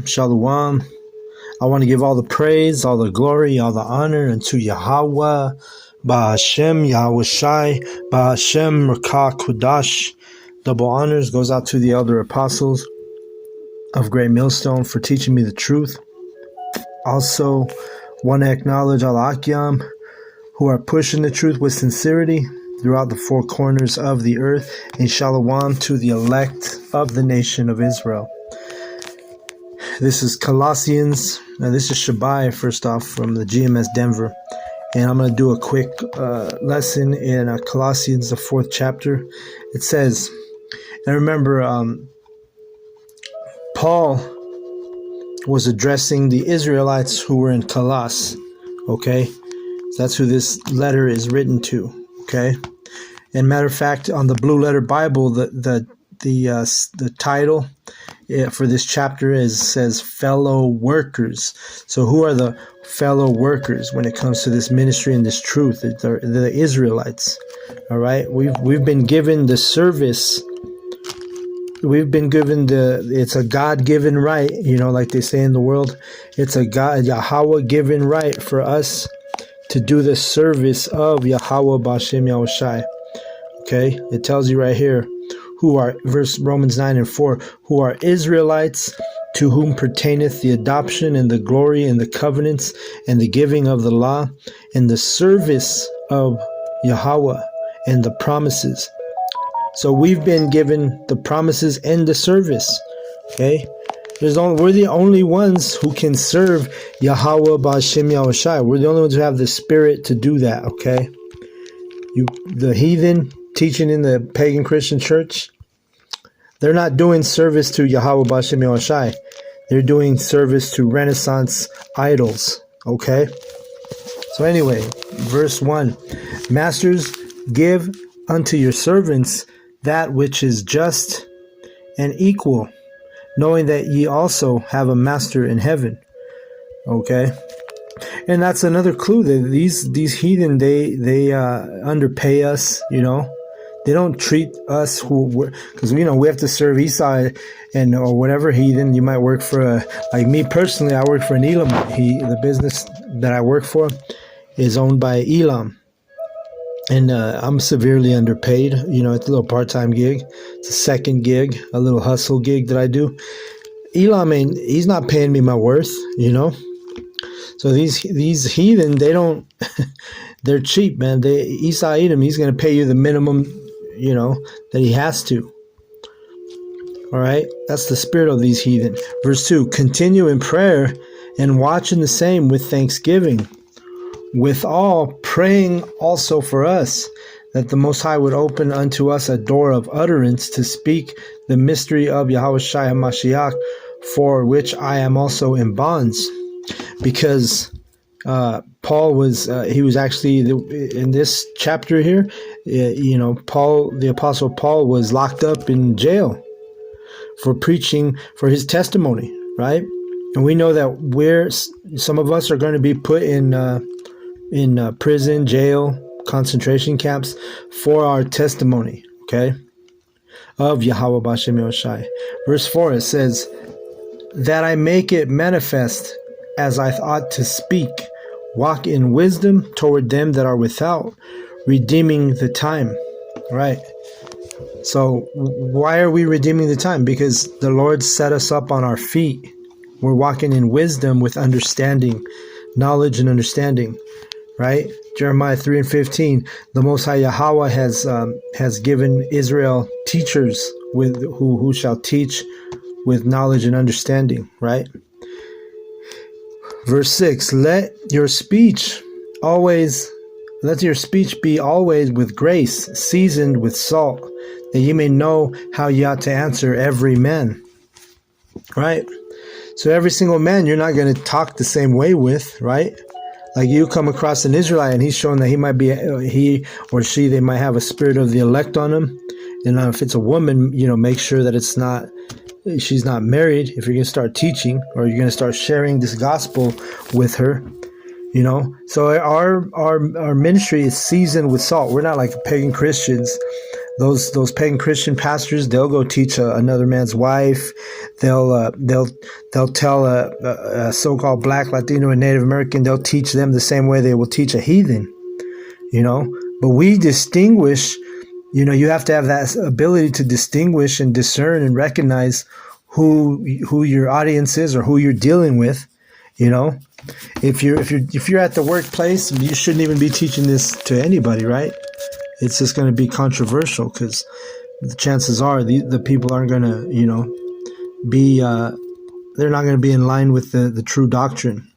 Shalom. I want to give all the praise, all the glory, all the honor unto Yahweh, Ba'ashem, Yahweh Shai, Ba'ashem, Rakah Kudash. Double honors goes out to the elder apostles of Great Millstone for teaching me the truth. Also, want to acknowledge Al Akyam, who are pushing the truth with sincerity throughout the four corners of the earth, and Shalom to the elect of the nation of Israel. This is Colossians, this is Shabai, first off, from the GMS Denver. And I'm going to do a quick lesson in Colossians, the 4th chapter. It says, and remember, Paul was addressing the Israelites who were in Colossus, okay? So that's who this letter is written to, okay? And matter of fact, on the Blue Letter Bible, the title for this chapter says fellow workers. So who are the fellow workers when it comes to this ministry and this truth? They're the Israelites. All right, we've been given the service. We've been given it's a God-given right, like they say in the world. It's a Yahweh given right for us to do the service of Yahweh B'Ashem Yahweh Shai. Okay, it tells you right here, who are, verse Romans 9:4, who are Israelites, to whom pertaineth the adoption and the glory and the covenants and the giving of the law and the service of Yahweh and the promises. So we've been given the promises and the service. Okay, we're the only ones who can serve Yahweh B'Ashem Yahweh Shai. We're the only ones who have the spirit to do that. Okay, the heathen teaching in the pagan Christian church, they're not doing service to Yahweh B'Ashem Yahweh Shai. They're doing service to Renaissance idols. Okay? So anyway, verse 1. Masters, give unto your servants that which is just and equal, knowing that ye also have a master in heaven. Okay? And that's another clue that these heathen, they underpay us, They don't treat us because we have to serve Esau or whatever heathen. You might work for like me personally. I work for an Elam. The business that I work for is owned by Elam, and I'm severely underpaid. It's a little part-time gig. It's a second gig, a little hustle gig that I do. Elam he's not paying me my worth. So these heathen, they don't. They're cheap, man. Esau Edom, he's going to pay you the minimum, that he has to. All right? That's the spirit of these heathen. Verse 2, continue in prayer and watch in the same with thanksgiving. With all, praying also for us, that the Most High would open unto us a door of utterance to speak the mystery of Yahweh Shai HaMashiach, for which I am also in bonds. Because Paul was actually in this chapter here, the Apostle Paul was locked up in jail for preaching for his testimony, right? And we know that some of us are going to be put in prison, jail, concentration camps for our testimony, okay, of Yahweh B'Ashem Yahweh Shai. Verse 4, it says, that I make it manifest as I ought to speak, walk in wisdom toward them that are without, redeeming the time. Right. So why are we redeeming the time? Because the Lord set us up on our feet. We're walking in wisdom with understanding, knowledge and understanding. Right. Jeremiah 3:15. The Most High Yahweh has given Israel teachers who shall teach with knowledge and understanding. Right. Verse 6, let your speech be always with grace, seasoned with salt, that ye may know how ye ought to answer every man. Right? So every single man you're not going to talk the same way with, right? Like you come across an Israelite and he's showing that he or she, they might have a spirit of the elect on him. And if it's a woman, make sure that she's not married. If you're going to start teaching or you're going to start sharing this gospel with her, so our ministry is seasoned with salt. We're not like pagan Christians. Those pagan Christian pastors, they'll go teach another man's wife. they'll tell a so-called Black, Latino, and Native American. They'll teach them the same way they will teach a heathen. But we distinguish. You have to have that ability to distinguish and discern and recognize who your audience is or who you're dealing with. If you're at the workplace, you shouldn't even be teaching this to anybody, right? It's just going to be controversial because the chances are the people aren't going to, be they're not going to be in line with the true doctrine.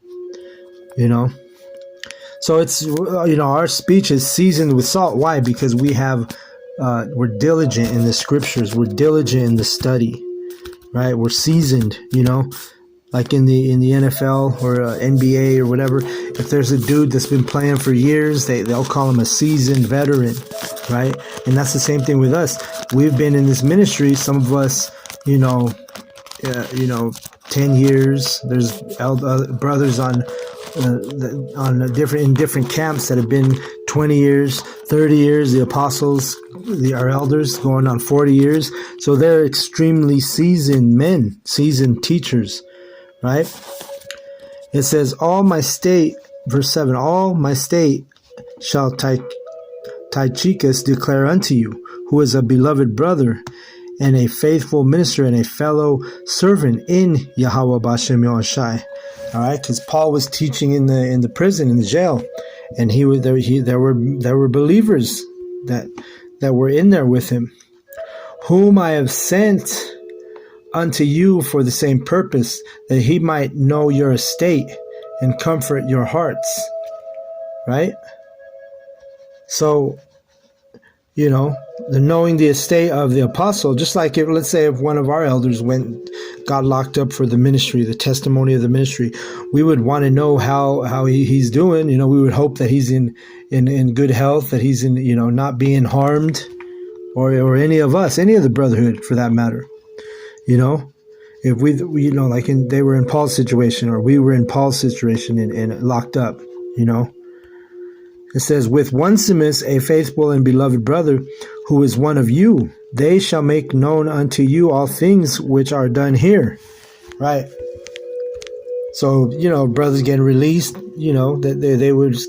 So it's our speech is seasoned with salt. Why? Because we're diligent in the scriptures. We're diligent in the study, right? We're seasoned. Like in the NFL or NBA or whatever, if there's a dude that's been playing for years, they'll call him a seasoned veteran, right? And that's the same thing with us. We've been in this ministry. Some of us, 10 years. There's brothers in different camps that have been 20 years, 30 years. The apostles, our elders, going on 40 years. So they're extremely seasoned men, seasoned teachers. Right? It says, verse 7, all my state shall Tychicus declare unto you, who is a beloved brother and a faithful minister and a fellow servant in Yahweh B'Shem Yahushai. All right, because Paul was teaching in the prison, in the jail, and there were believers that were in there with him, whom I have sent unto you for the same purpose, that he might know your estate and comfort your hearts. Right? So, the knowing the estate of the apostle, just like let's say if one of our elders got locked up for the ministry, the testimony of the ministry, we would want to know how he's doing. We would hope that he's in good health, that he's in, not being harmed, or any of us, any of the brotherhood for that matter. If like they were in Paul's situation, or we were in Paul's situation and locked up, It says, with Onesimus, a faithful and beloved brother, who is one of you, they shall make known unto you all things which are done here. Right? So, brothers getting released, that they were just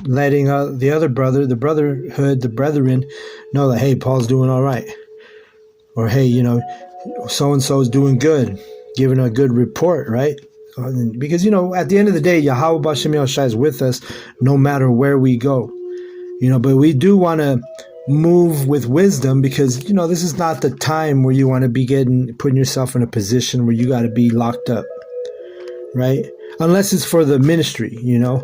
letting the other brother, the brotherhood, the brethren, know that, hey, Paul's doing all right. Or, hey, so-and-so is doing good, giving a good report, right? Because, at the end of the day, Yahweh B'Shem Yahushai is with us no matter where we go. But we do want to move with wisdom because, this is not the time where you want to be putting yourself in a position where you got to be locked up, right? Unless it's for the ministry, You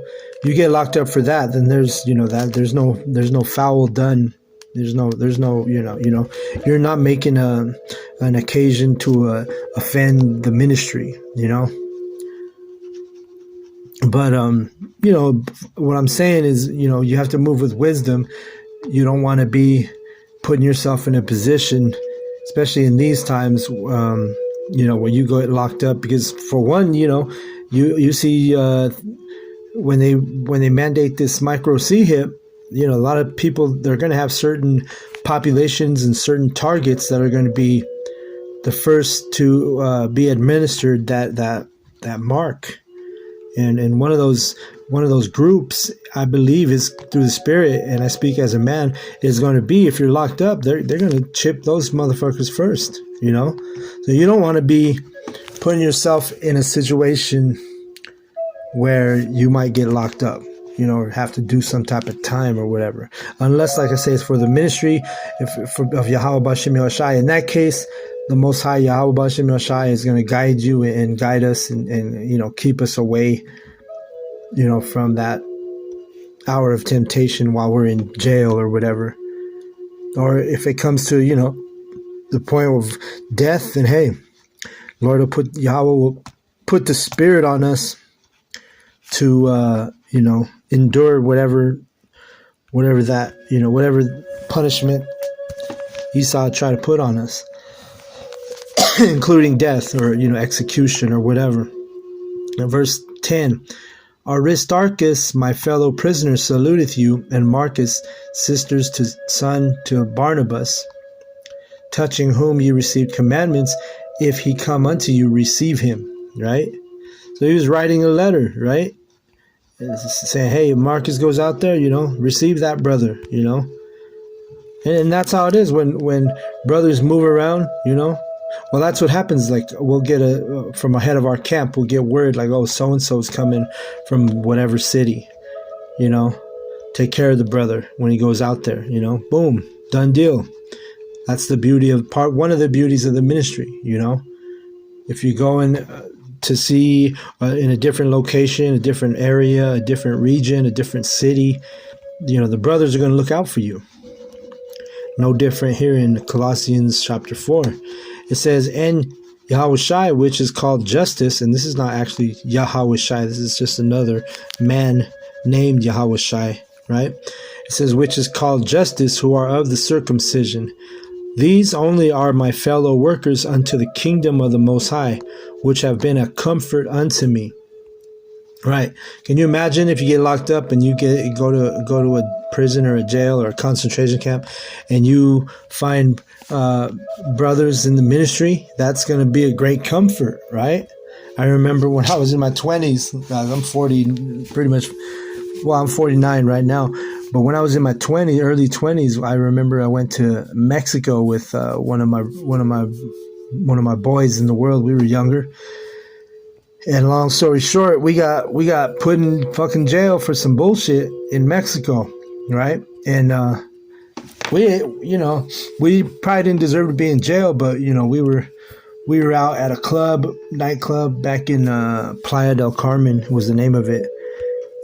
get locked up for that, then there's, there's no foul done. There's no, you're not making an occasion to offend the ministry, But, what I'm saying is, you have to move with wisdom. You don't want to be putting yourself in a position, especially in these times, where you get locked up. Because for one, you see when they mandate this micro C-HIP, a lot of people, they're going to have certain populations and certain targets that are going to be the first to be administered that mark. And one of those groups, I believe, is through the Spirit, and I speak as a man, is going to be, if you're locked up, they're going to chip those motherfuckers first, So you don't want to be putting yourself in a situation where you might get locked up, or have to do some type of time or whatever. Unless, like I say, it's for the ministry of Yahweh B'Shem Yahushai. In that case, the Most High Yahweh B'Shem Yahushai is going to guide you and guide us and keep us away, from that hour of temptation while we're in jail or whatever. Or if it comes to, the point of death, then hey, Yahweh will put the Spirit on us to, endure whatever that, whatever punishment Esau tried to put on us, including death or, execution or whatever. Now, verse 10, Aristarchus, my fellow prisoner, saluteth you, and Marcus, sisters to son to Barnabas, touching whom ye received commandments, if he come unto you, receive him, right? So he was writing a letter, right? Saying, hey, Marcus goes out there, receive that brother, And that's how it is when brothers move around, Well, that's what happens. Like, we'll get from ahead of our camp, we'll get word like, oh, so-and-so's coming from whatever city, Take care of the brother when he goes out there, Boom, done deal. That's the beauty of one of the beauties of the ministry, If you go in to see in a different location, a different area, a different region, a different city, the brothers are going to look out for you. No different here in Colossians chapter 4. It says, and Yahushai, which is called justice, and this is not actually Yahushai, this is just another man named Yahushai, right? It says, which is called justice, who are of the circumcision. These only are my fellow workers unto the kingdom of the Most High, which have been a comfort unto me. Right? Can you imagine if you get locked up and you go to a prison or a jail or a concentration camp, and you find brothers in the ministry? That's going to be a great comfort, right? I remember when I was in my 20s. I'm 40, pretty much. Well, I'm 49 right now. But when I was in my early 20s, I remember I went to Mexico with one of my boys in the world. We were younger, and long story short, we got put in fucking jail for some bullshit in Mexico, right? And we probably didn't deserve to be in jail, but we were out at a nightclub back in Playa del Carmen was the name of it.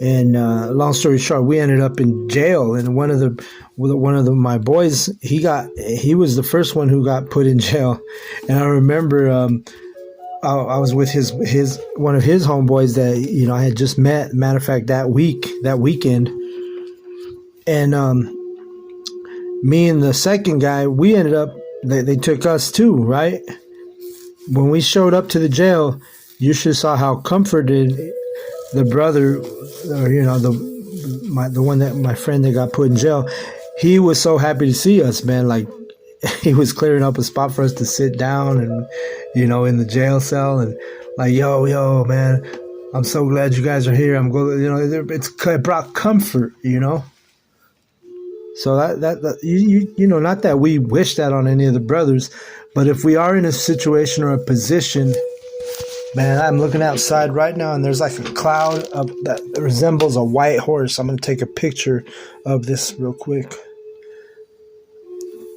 And long story short, we ended up in jail. And one of my boys, he was the first one who got put in jail. And I remember I was with one of his homeboys that I had just met. Matter of fact, that weekend, and me and the second guy, we ended up. They took us too, right? When we showed up to the jail, you should have saw how comforted the brother, my friend that got put in jail, he was so happy to see us, man. Like, he was clearing up a spot for us to sit down and, in the jail cell, and like, yo, man, I'm so glad you guys are here. I'm going, it brought comfort, So that not that we wish that on any of the brothers, but if we are in a situation or a position. Man, I'm looking outside right now, and there's like a cloud that resembles a white horse. I'm going to take a picture of this real quick.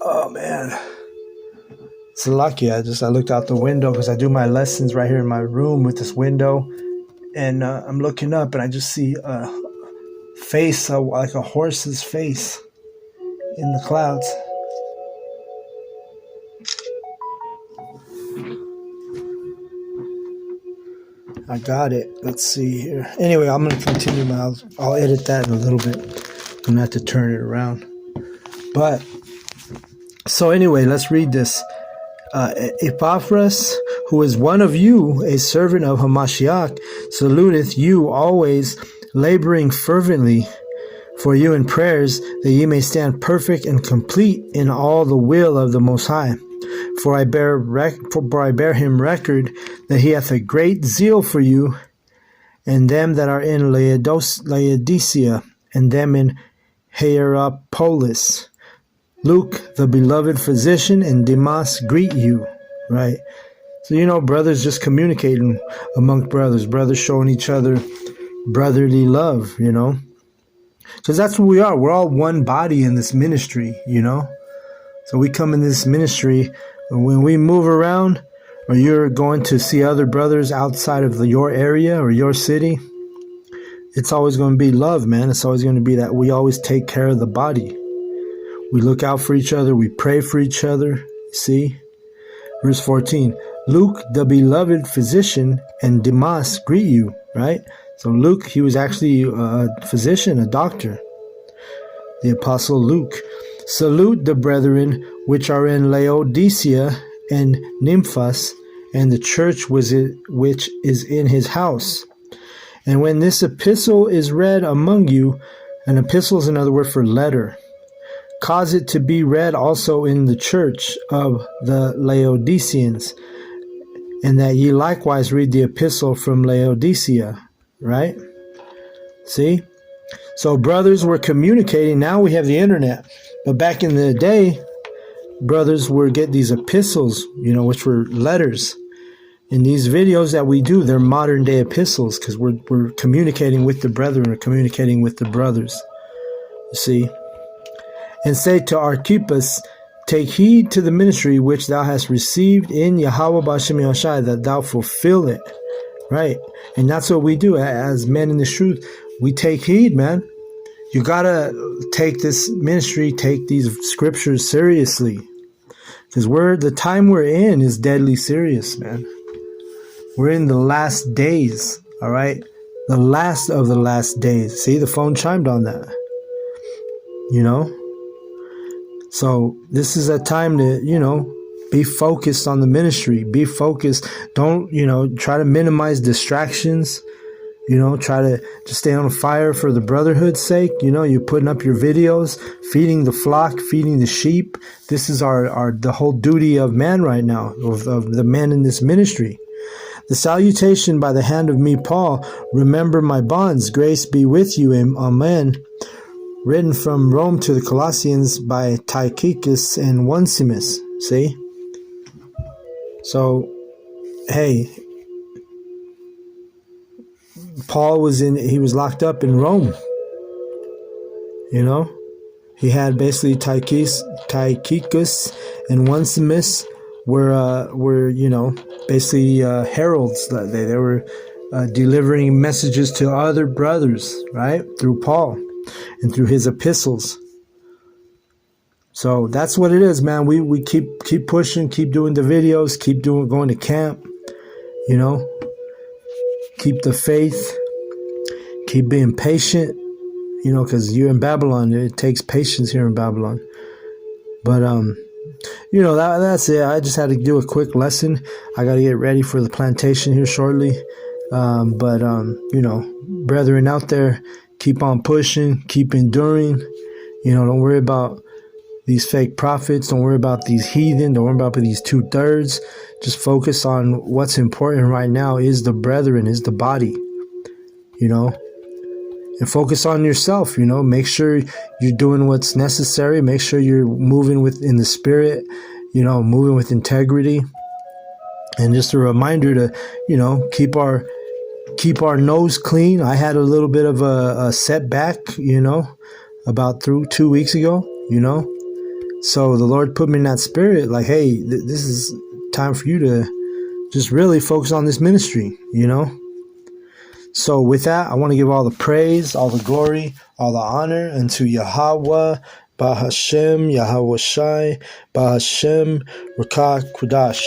Oh, man. It's lucky. I looked out the window because I do my lessons right here in my room with this window. And I'm looking up, and I just see a face, like a horse's face in the clouds. I got it. Let's see here. Anyway, I'm going to continue. I'll edit that in a little bit. I'm going to have to turn it around. But, so anyway, let's read this. Epaphras, who is one of you, a servant of Hamashiach, saluteth you always, laboring fervently for you in prayers, that ye may stand perfect and complete in all the will of the Most High. For I bear him record that he hath a great zeal for you, and them that are in Laodicea, and them in Hierapolis. Luke, the beloved physician, and Demas greet you. Right? So, brothers just communicating among brothers showing each other brotherly love, Because that's what we are. We're all one body in this ministry, So we come in this ministry, when we move around, or you're going to see other brothers outside of your area or your city, it's always going to be love, man. It's always going to be that we always take care of the body. We look out for each other. We pray for each other. See? Verse 14, Luke, the beloved physician, and Demas greet you, right? So Luke, he was actually a physician, a doctor. The apostle Luke. Salute the brethren which are in Laodicea and Nymphas, and the church which is in his house. And when this epistle is read among you, an epistle is another word for letter, cause it to be read also in the church of the Laodiceans, and that ye likewise read the epistle from Laodicea, right? See? So brothers were communicating. Now we have the internet. But back in the day, brothers would get these epistles, which were letters. And these videos that we do, they're modern day epistles because we're communicating with the brethren, or communicating with the brothers. You see? And say to Archippus, take heed to the ministry which thou hast received in Yahweh B'Hashem Yahushai, that thou fulfill it. Right? And that's what we do as men in the truth. We take heed, man. You gotta take this ministry, take these scriptures seriously. Because the time we're in is deadly serious, man. We're in the last days, all right? The last of the last days. See, the phone chimed on that. So this is a time to, be focused on the ministry. Be focused. Don't, try to minimize distractions. Try to just stay on fire for the brotherhood's sake. You're putting up your videos, feeding the flock, feeding the sheep. This is the whole duty of man right now, of the man in this ministry. The salutation by the hand of me, Paul. Remember my bonds. Grace be with you. Amen. Written from Rome to the Colossians by Tychicus and Onesimus. See? So, hey, Paul was locked up in Rome. He had basically Tychicus and Onesimus were basically heralds. They were delivering messages to other brothers, right, through Paul and through his epistles. So that's what it is, man. We keep pushing, keep doing the videos, going to camp, keep the faith, keep being patient, because you're in Babylon. It takes patience here in Babylon. But that's it. I just had to do a quick lesson. I got to get ready for the plantation here shortly. Brethren out there, keep on pushing, keep enduring. Don't worry about these fake prophets. Don't worry about these heathen. Don't worry about these 2/3. Just focus on what's important right now is the brethren, is the body, and focus on yourself, make sure you're doing what's necessary. Make sure you're moving in the spirit, moving with integrity. And just a reminder to, keep our nose clean. I had a little bit of a setback, about 2 weeks ago, So the Lord put me in that spirit, like, hey, this is time for you to just really focus on this ministry, So with that, I want to give all the praise, all the glory, all the honor unto Yahweh, B'Hashem, Yahweh Shai, B'Hashem, Rakah Kudash.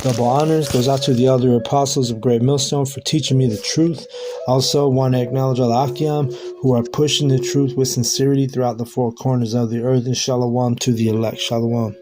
Double honors goes out to the elder apostles of Great Millstone for teaching me the truth. Also want to acknowledge all the Akim who are pushing the truth with sincerity throughout the four corners of the earth. And shalom to the elect. Shalom.